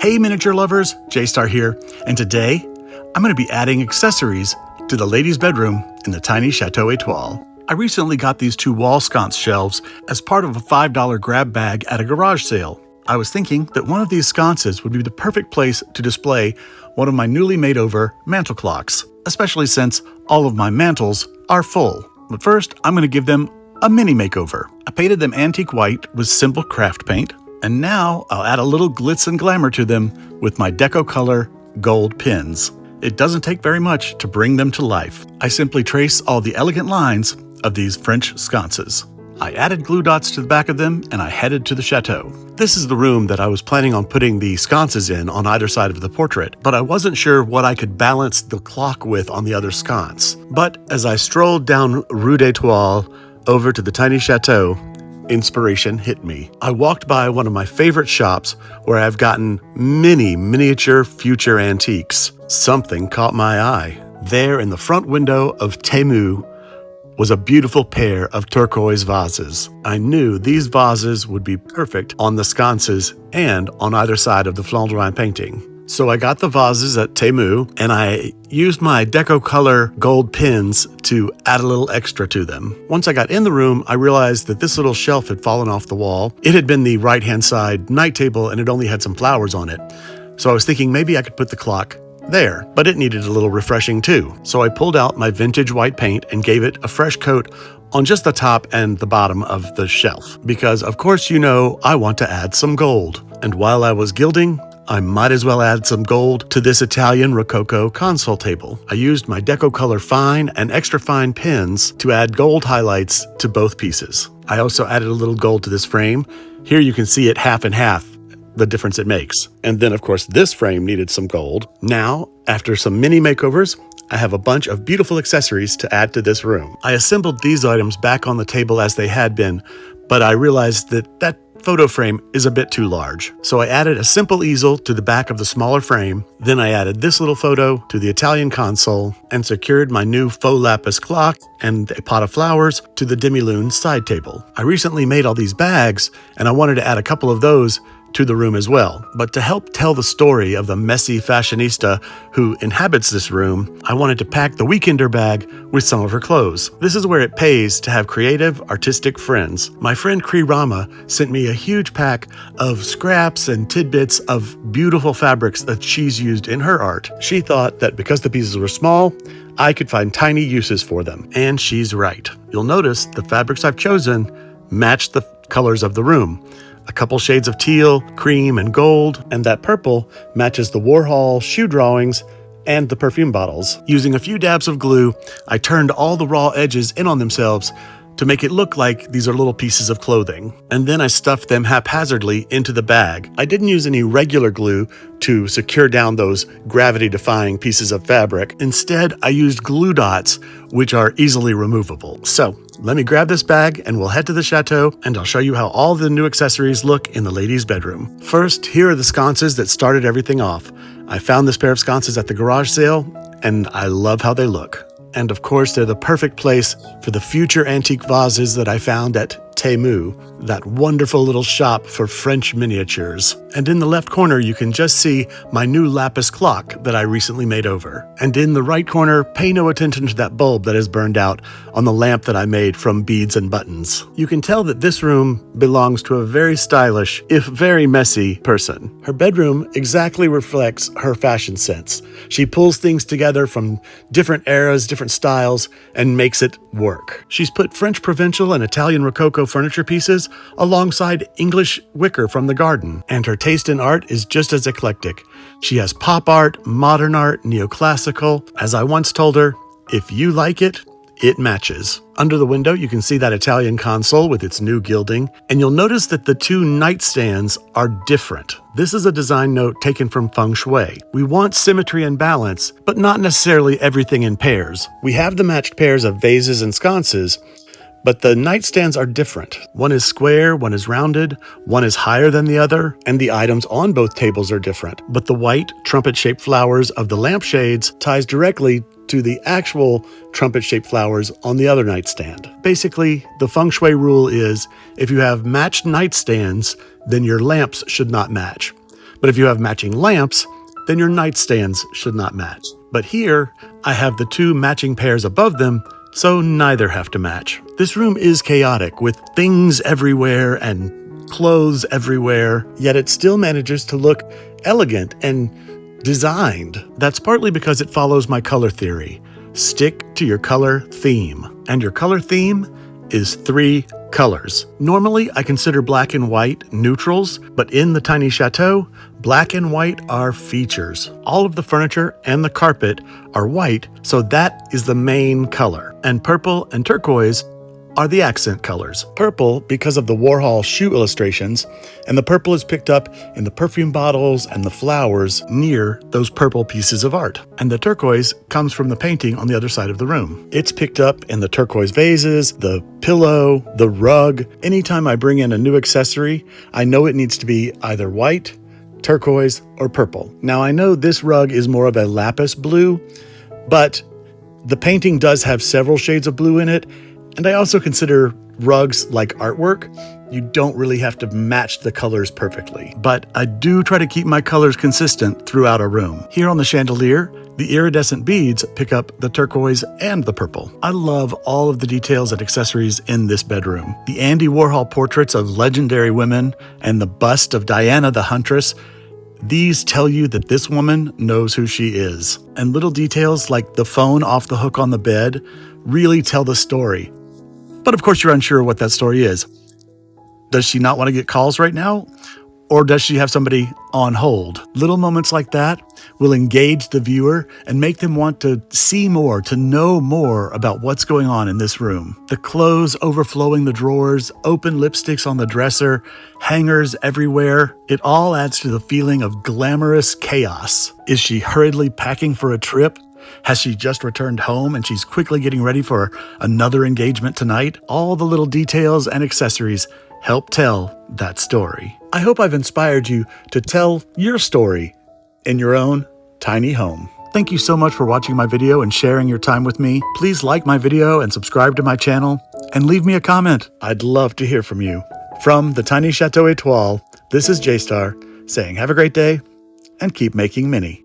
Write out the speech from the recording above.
Hey miniature lovers, J-Star here, and today I'm going to be adding accessories to the ladies' bedroom in the tiny Chateau Étoile. I recently got these two wall sconce shelves as part of a $5 grab bag at a garage sale. I was thinking that one of these sconces would be the perfect place to display one of my newly made over mantle clocks, especially since all of my mantles are full. But first, I'm going to give them a mini makeover. I painted them antique white with simple craft paint. And now I'll add a little glitz and glamour to them with my Deco Color gold pins. It doesn't take very much to bring them to life. I simply trace all the elegant lines of these French sconces. I added glue dots to the back of them and I headed to the chateau. This is the room that I was planning on putting the sconces in on either side of the portrait, but I wasn't sure what I could balance the clock with on the other sconce. But as I strolled down Rue d'Étoile over to the tiny chateau, inspiration hit me. I walked by one of my favorite shops where I've gotten many miniature future antiques. Something caught my eye. There in the front window of Chateau was a beautiful pair of turquoise vases. I knew these vases would be perfect on the sconces and on either side of the Flandrin painting. So I got the vases at Chateau and I used my Deco Color gold pins to add a little extra to them. Once I got in the room, I realized that this little shelf had fallen off the wall. It had been the right-hand side night table and it only had some flowers on it. So I was thinking maybe I could put the clock there, but it needed a little refreshing too. So I pulled out my vintage white paint and gave it a fresh coat on just the top and the bottom of the shelf. Because of course you know I want to add some gold. And while I was gilding, I might as well add some gold to this Italian Rococo console table. I used my Deco Color fine and extra fine pins to add gold highlights to both pieces. I also added a little gold to this frame. Here you can see it half and half, the difference it makes. And then of course this frame needed some gold. Now, after some mini makeovers, I have a bunch of beautiful accessories to add to this room. I assembled these items back on the table as they had been, but I realized that photo frame is a bit too large. So I added a simple easel to the back of the smaller frame. Then I added this little photo to the Italian console and secured my new faux lapis clock and a pot of flowers to the demi-lune side table. I recently made all these bags and I wanted to add a couple of those to the room as well. But to help tell the story of the messy fashionista who inhabits this room, I wanted to pack the weekender bag with some of her clothes. This is where it pays to have creative, artistic friends. My friend Cree Rama sent me a huge pack of scraps and tidbits of beautiful fabrics that she's used in her art. She thought that because the pieces were small, I could find tiny uses for them. And she's right. You'll notice the fabrics I've chosen match the colors of the room. A couple shades of teal, cream, and gold, and that purple matches the Warhol shoe drawings and the perfume bottles. Using a few dabs of glue, I turned all the raw edges in on themselves to make it look like these are little pieces of clothing. And then I stuffed them haphazardly into the bag. I didn't use any regular glue to secure down those gravity-defying pieces of fabric. Instead, I used glue dots, which are easily removable. So let me grab this bag and we'll head to the chateau and I'll show you how all the new accessories look in the ladies' bedroom. First, here are the sconces that started everything off. I found this pair of sconces at the garage sale and I love how they look. And of course, they're the perfect place for the future antique vases that I found at Chateau, that wonderful little shop for French miniatures. And in the left corner, you can just see my new lapis clock that I recently made over. And in the right corner, pay no attention to that bulb that is burned out on the lamp that I made from beads and buttons. You can tell that this room belongs to a very stylish, if very messy, person. Her bedroom exactly reflects her fashion sense. She pulls things together from different eras, different styles, and makes it work. She's put French Provincial and Italian Rococo furniture pieces alongside English wicker from the garden, and her taste in art is just as eclectic. She has pop art, modern art, neoclassical. As I once told her, if you like it, it matches. Under the window, you can see that Italian console with its new gilding, and you'll notice that the two nightstands are different. This is a design note taken from feng shui. We want symmetry and balance, but not necessarily everything in pairs. We have the matched pairs of vases and sconces, but the nightstands are different. One is square, one is rounded, one is higher than the other, and the items on both tables are different. But the white, trumpet-shaped flowers of the lampshades ties directly to the actual trumpet-shaped flowers on the other nightstand. Basically, the feng shui rule is, if you have matched nightstands, then your lamps should not match. But if you have matching lamps, then your nightstands should not match. But here, I have the two matching pairs above them, so neither have to match. This room is chaotic, with things everywhere and clothes everywhere, yet it still manages to look elegant and designed. That's partly because it follows my color theory. Stick to your color theme. And your color theme is 3 colors. Normally, I consider black and white neutrals, but in the tiny chateau, black and white are features. All of the furniture and the carpet are white, so that is the main color. And purple and turquoise are the accent colors. Purple because of the Warhol shoe illustrations, and the purple is picked up in the perfume bottles and the flowers near those purple pieces of art. And the turquoise comes from the painting on the other side of the room. It's picked up in the turquoise vases, the pillow, the rug. Anytime I bring in a new accessory, I know it needs to be either white, turquoise, or purple. Now I know this rug is more of a lapis blue, but the painting does have several shades of blue in it. And I also consider rugs like artwork. You don't really have to match the colors perfectly, but I do try to keep my colors consistent throughout a room. Here on the chandelier, the iridescent beads pick up the turquoise and the purple. I love all of the details and accessories in this bedroom. The Andy Warhol portraits of legendary women and the bust of Diana the Huntress, these tell you that this woman knows who she is. And little details like the phone off the hook on the bed really tell the story. But of course, you're unsure what that story is. Does she not want to get calls right now? Or does she have somebody on hold? Little moments like that will engage the viewer and make them want to see more, to know more about what's going on in this room. The clothes overflowing the drawers, open lipsticks on the dresser, hangers everywhere. It all adds to the feeling of glamorous chaos. Is she hurriedly packing for a trip? Has she just returned home and she's quickly getting ready for another engagement tonight? All the little details and accessories help tell that story. I hope I've inspired you to tell your story in your own tiny home. Thank you so much for watching my video and sharing your time with me. Please like my video and subscribe to my channel and leave me a comment. I'd love to hear from you. From the tiny Chateau Étoile, this is J-Star saying have a great day and keep making mini.